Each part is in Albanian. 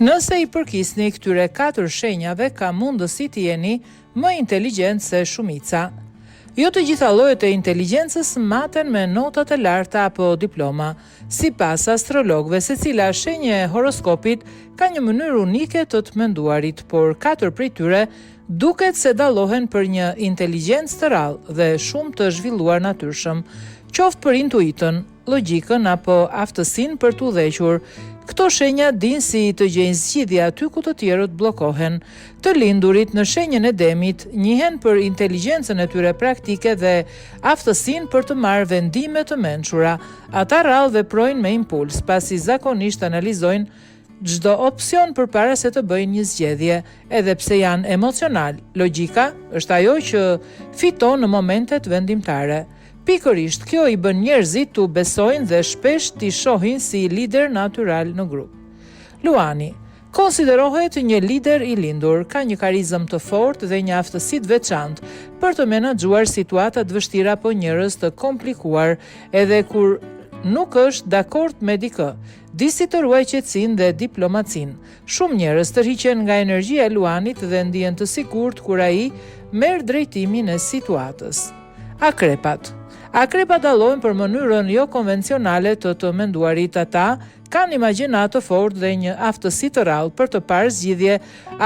Nëse i përkisni këtyre 4 shenjave, ka mundësi të jeni më inteligjent se shumica. Jo të gjitha llojet e inteligjencës maten me notat e larta apo diploma. Sipas astrologëve, secila shenjë e horoskopit ka një mënyrë unike të të menduarit, por 4 prej tyre duket se dallohen për një inteligjencë të rrallë dhe shumë të zhvilluar natyrshëm, qoftë për intuitën, logjikën apo aftësinë për të udhëhequr. Këto shenja din si të gjejnë zgjidhje aty ku të tjerët bllokohen. Të lindurit në shenjën e Demit njihen për inteligjencën e tyre praktike dhe aftësinë për të marrë vendime të mençura. Ata rrallë veprojnë me impuls, pasi zakonisht analizojnë çdo opsion përpara se të bëjnë një zgjedhje, edhe pse janë emocional. Logjika është ajo që fiton në momentet vendimtare. Pikërisht, kjo i bën njerëzit të besojnë dhe shpesh t'i shohin si lider natyral në grup. Luani konsiderohet një lider i lindur, ka një karizëm të fortë dhe një aftësi të veçantë për të menaxhuar situata të vështira apo njerëz të komplikuar, edhe kur nuk është dakord me dikë. Di si të ruaj qetësinë dhe diplomacinë. Shumë njerëz tërhiqen nga energjia e Luanit dhe ndihen të sigurt kur ai merr drejtimin e situatës. Akrepat dallohen për mënyrën jo konvencionale të menduarit. Ata kanë imagjinat të fortë dhe një aftësi të rrallë për të parë zgjidhje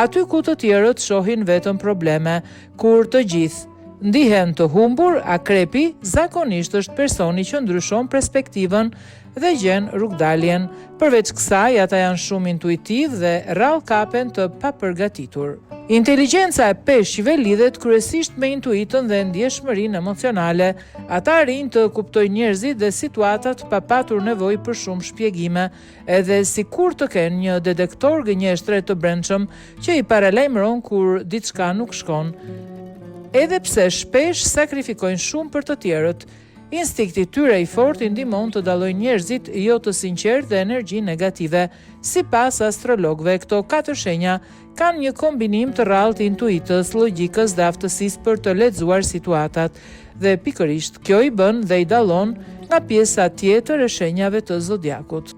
aty ku të tjerët shohin vetëm probleme. Kur të gjithë ndihen të humbur, akrepi zakonisht është personi që ndryshon perspektivën dhe gjen rrugdaljen. Përveç kësaj, ata janë shumë intuitiv dhe rrallë kapen të papërgatitur. Inteligjenca e peshqive lidhet kryesisht me intuitën dhe ndjeshmërinë emocionale. Ata arrin të kuptojnë njerëzit dhe situatat pa patur nevojë për shumë shpjegime, edhe sikur të kenë një detektor gënjeshtre të brendshëm që i paralajmëron kur diçka nuk shkon. Edhe pse shpesh sakrifikojnë shumë për të tjerët, instinkti tyre i fortë i ndihmon të dallojnë njerëzit jo të sinqertë dhe energji negative. Sipas astrologëve, këto 4 shenja kanë një kombinim të rrallë të intuitës, logjikës dhe aftësisë për të lexuar situatat, dhe pikërisht kjo i bën dhe i dallon nga pjesa tjetër e shenjave të zodiakut.